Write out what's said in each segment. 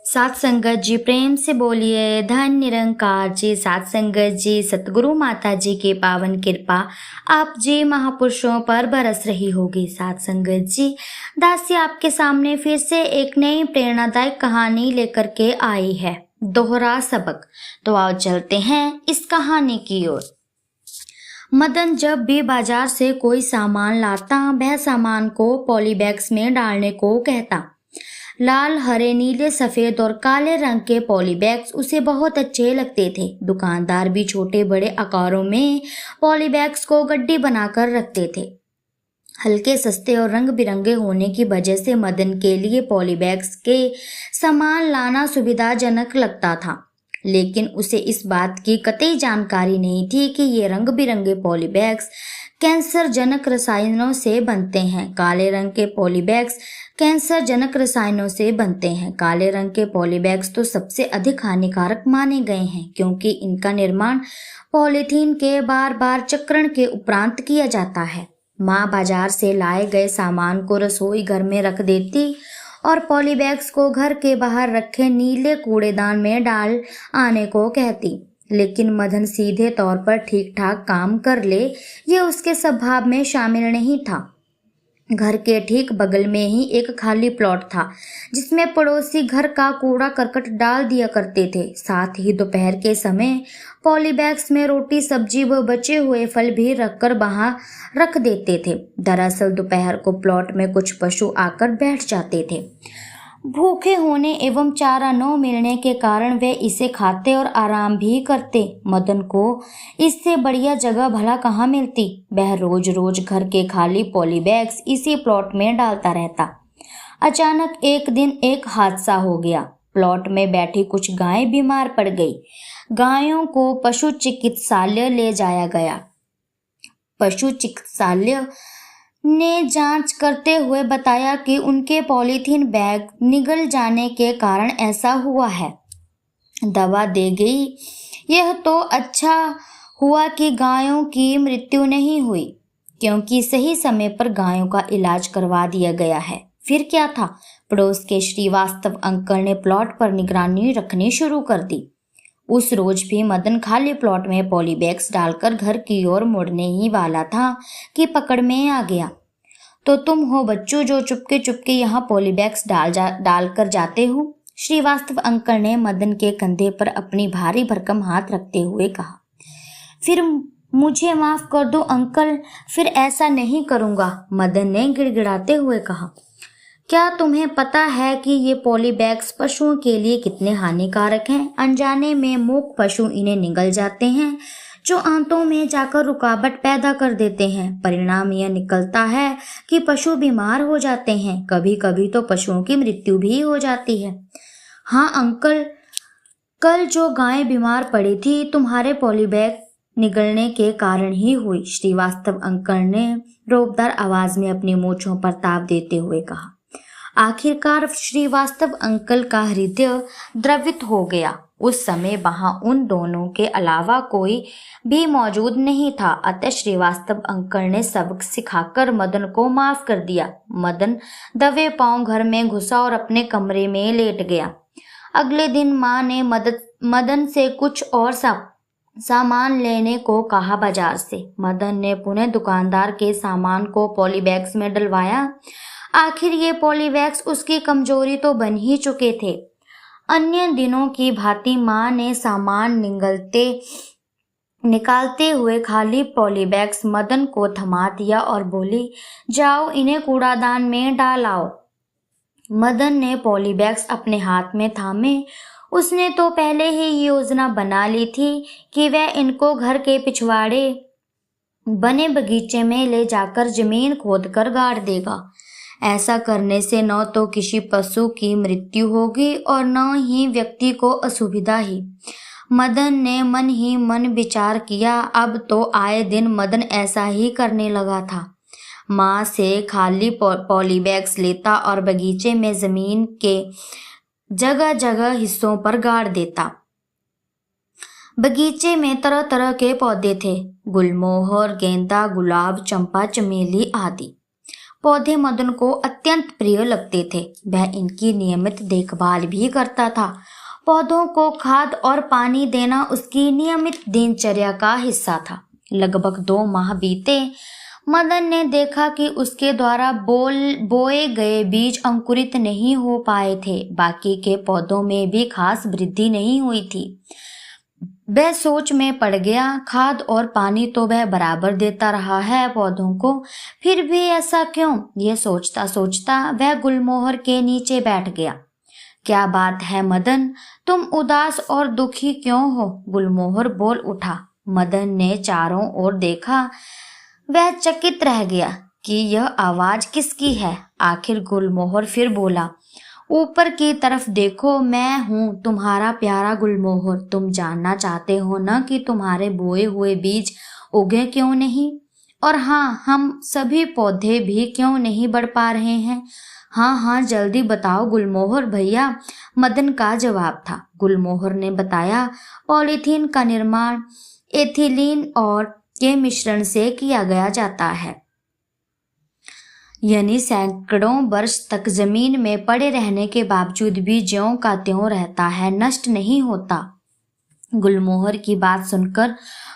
सात संगत जी प्रेम से बोलिए धन निरंकार जी। सात संगत जी, सतगुरु माता जी की पावन कृपा आप जी महापुरुषों पर बरस रही होगी। सात संगत जी, दासी आपके सामने फिर से एक नई प्रेरणादायक कहानी लेकर के आई है, दोहरा सबक। तो आओ चलते हैं इस कहानी की ओर। मदन जब भी बाजार से कोई सामान लाता, वह सामान को पॉलीबैग्स में डालने को कहता। लाल, हरे, नीले, सफेद और काले रंग के पॉलीबैग्स उसे बहुत अच्छे लगते थे। दुकानदार भी छोटे बड़े आकारों में पॉलीबैग्स को गड्डी बनाकर रखते थे। हल्के, सस्ते और रंग बिरंगे होने की वजह से मदन के लिए पॉलीबैग्स के सामान लाना सुविधाजनक लगता था। लेकिन उसे इस बात की कतई जानकारी नहीं थी कि ये रंग बिरंगे पॉलीबैग्स कैंसरजनक रसायनों से बनते हैं। काले रंग के पॉलीबैग्स कैंसरजनक रसायनों से बनते हैं। काले रंग के पॉलीबैग्स तो सबसे अधिक हानिकारक माने गए हैं, क्योंकि इनका निर्माण पॉलीथीन के बार बार चक्रण के उपरांत किया जाता है। माँ बाजार से लाए गए सामान को रसोई घर में रख देती और पॉलीबैग्स को घर के बाहर रखे नीले कूड़ेदान में डाल आने को कहती। लेकिन मदन सीधे तौर पर ठीक ठाक काम कर ले, ये उसके स्वभाव में शामिल नहीं था। घर के ठीक बगल में ही एक खाली प्लॉट था, जिसमें पड़ोसी घर का कूड़ा करकट डाल दिया करते थे। साथ ही दोपहर के समय पॉलीबैग्स में रोटी, सब्जी व बचे हुए फल भी रखकर वहां रख देते थे। दरअसल दोपहर को प्लॉट में कुछ पशु आकर बैठ जाते थे। भूखे होने एवं चारा न मिलने के कारण वे इसे खाते और आराम भी करते। मदन को इससे बढ़िया जगह भला कहाँ मिलती। वह रोज रोज घर के खाली पॉलीबैग्स इसी प्लॉट में डालता रहता। अचानक एक दिन एक हादसा हो गया। प्लॉट में बैठी कुछ गायें बीमार पड़ गई। गायों को पशु चिकित्सालय ले जाया गया। पशु चिकित्सालय ने जांच करते हुए बताया कि उनके पॉलीथीन बैग निगल जाने के कारण ऐसा हुआ है। दवा दे गई। यह तो अच्छा हुआ कि गायों की मृत्यु नहीं हुई, क्योंकि सही समय पर गायों का इलाज करवा दिया गया है। फिर क्या था, पड़ोस के श्रीवास्तव अंकल ने प्लॉट पर निगरानी रखनी शुरू कर दी। उस रोज भी मदन खाली प्लॉट में पॉलीबैग्स डालकर घर की ओर मुड़ने ही वाला था कि पकड़ में आ गया। तो तुम हो बच्चों जो चुपके चुपके यहाँ पॉलीबैग्स डाल कर जाते हो? श्रीवास्तव अंकल ने मदन के कंधे पर अपनी भारी भरकम हाथ रखते हुए कहा। फिर मुझे माफ कर दो अंकल, फिर ऐसा नहीं करूँगा, मदन ने गिड़गिड़ाते हुए कहा। क्या तुम्हें पता है कि ये पॉलीबैग्स पशुओं के लिए कितने हानिकारक हैं? अनजाने में मूक पशु इन्हें निगल जाते हैं, जो आंतों में जाकर रुकावट पैदा कर देते हैं। परिणाम यह निकलता है कि पशु बीमार हो जाते हैं। कभी कभी तो पशुओं की मृत्यु भी हो जाती है। हाँ अंकल, कल जो गाय बीमार पड़ी थी तुम्हारे पॉलीबैग निगलने के कारण ही हुई, श्रीवास्तव अंकल ने रोबदार आवाज में अपनी मूंछों पर ताव देते हुए कहा। आखिरकार श्रीवास्तव अंकल का हृदय द्रवित हो गया। उस समय वहां उन दोनों के अलावा कोई भी मौजूद नहीं था, अतः श्रीवास्तव अंकल ने सबक सिखाकर मदन को माफ कर दिया। मदन दबे पांव घर में घुसा और अपने कमरे में लेट गया। अगले दिन माँ ने मदन से कुछ और सामान लेने को कहा बाजार से। मदन ने पुनः दुकानदार के सामान को पॉलीबैग्स में डलवाया। आखिर ये पॉलीबैग्स उसकी कमजोरी तो बन ही चुके थे। अन्य दिनों की भांति माँ ने सामान निकालते हुए खाली पॉलीबैग्स मदन को थमा दिया और बोली, जाओ इन्हें कूड़ादान में डाल आओ। मदन ने पॉलीबैग्स अपने हाथ में थामे। उसने तो पहले ही योजना बना ली थी कि वह इनको घर के पिछवाड़े बने बगीचे में ले जाकर जमीन खोदकर गाड़ देगा। ऐसा करने से न तो किसी पशु की मृत्यु होगी और न ही व्यक्ति को असुविधा ही। मदन ने मन ही मन विचार किया। अब तो आए दिन मदन ऐसा ही करने लगा था। माँ से खाली पॉलीबैग्स लेता और बगीचे में जमीन के जगह जगह हिस्सों पर गाड़ देता। बगीचे में तरह तरह के पौधे थे, गुलमोहर, गेंदा, गुलाब, चंपा, चमेली आदि। पौधे मदन को अत्यंत प्रिय लगते थे। वह इनकी नियमित देखभाल भी करता था। पौधों को खाद और पानी देना उसकी नियमित दिनचर्या का हिस्सा था। लगभग 2 माह बीते। मदन ने देखा कि उसके द्वारा बोए गए बीज अंकुरित नहीं हो पाए थे। बाकी के पौधों में भी खास वृद्धि नहीं हुई थी। वह सोच में पड़ गया। खाद और पानी तो वह बराबर देता रहा है पौधों को, फिर भी ऐसा क्यों? यह सोचता सोचता वह गुलमोहर के नीचे बैठ गया। क्या बात है मदन, तुम उदास और दुखी क्यों हो? गुलमोहर बोल उठा। मदन ने चारों ओर देखा। वह चकित रह गया कि यह आवाज किसकी है। आखिर गुलमोहर फिर बोला, ऊपर की तरफ देखो, मैं हूँ तुम्हारा प्यारा गुलमोहर। तुम जानना चाहते हो ना कि तुम्हारे बोए हुए बीज उगे क्यों नहीं? और हाँ, हम सभी पौधे भी क्यों नहीं बढ़ पा रहे हैं? हाँ, जल्दी बताओ गुलमोहर भैया, मदन का जवाब था। गुलमोहर ने बताया, पॉलीथीन का निर्माण एथिलीन और के मिश्रण से किया गया जाता है, यानी सैकड़ों वर्ष तक जमीन में पड़े रहने के बावजूद भी ज्यों का त्यों रहता है, नष्ट नहीं होता। गुलमोहर की बात सुनकर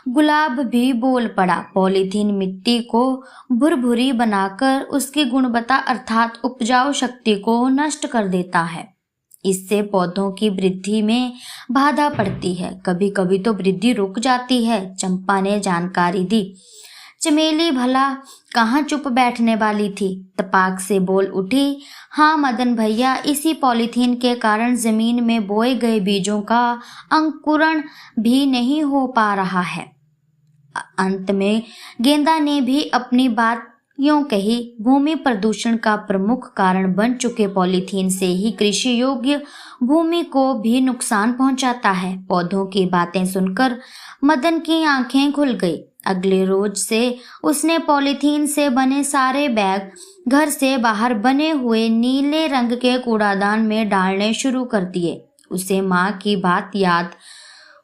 गुलाब भी बोल पड़ा। पॉलीथीन मिट्टी को भुरभुरी बनाकर उसकी गुणवत्ता अर्थात उपजाऊ शक्ति को नष्ट कर देता है। इससे पौधों की वृद्धि में बाधा पड़ती है। कभी कभी तो वृद्धि रुक जाती है। चंपा ने जानकारी दी। चमेली भला कहाँ चुप बैठने वाली थी, तपाक से बोल उठी, हाँ मदन भैया, इसी पॉलीथीन के कारण जमीन में बोए गए बीजों का अंकुरण भी नहीं हो पा रहा है। अंत में गेंदा ने भी अपनी बात यूं कही, भूमि प्रदूषण का प्रमुख कारण बन चुके पॉलीथीन से ही कृषि योग्य भूमि को भी नुकसान पहुंचाता है। पौधों की बातें सुनकर मदन की आंखें खुल गई। अगले रोज से उसने पॉलीथीन से बने सारे बैग घर से बाहर बने हुए नीले रंग के कूड़ादान में डालने शुरू कर दिए। उसे माँ की बात याद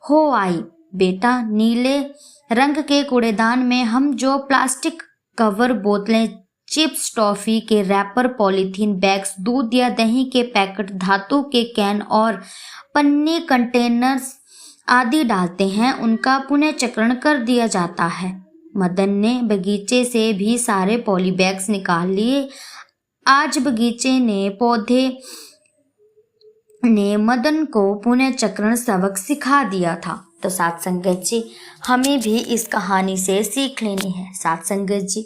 हो आई। बेटा, नीले रंग के कूड़ेदान में हम जो प्लास्टिक कवर, बोतलें, चिप्स, टॉफी के रैपर, पॉलीथीन बैग्स, दूध या दही के पैकेट, धातु के कैन और पन्नी कंटेनर्स आदि डालते हैं, उनका पुनर्चक्रण कर दिया जाता है। मदन ने बगीचे से भी सारे पॉली बैग्स निकाल लिए। आज बगीचे ने पौधे ने मदन को पुनर्चक्रण सबक सिखा दिया था। तो साथ संगत जी, हमें भी इस कहानी से सीख लेनी है। साथ संगत जी,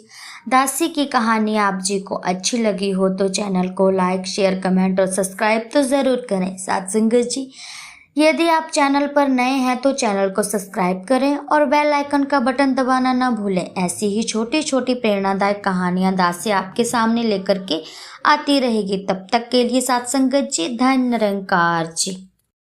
दासी की कहानी आप जी को अच्छी लगी हो तो चैनल को लाइक, शेयर, कमेंट और सब्सक्राइब तो ज़रूर करें। साथ संगत जी, यदि आप चैनल पर नए हैं तो चैनल को सब्सक्राइब करें और बेल आइकन का बटन दबाना ना भूलें। ऐसी ही छोटी छोटी प्रेरणादायक कहानियाँ दासी आपके सामने लेकर के आती रहेगी। तब तक के लिए साथ संगत जी, धन्य निरंकार जी।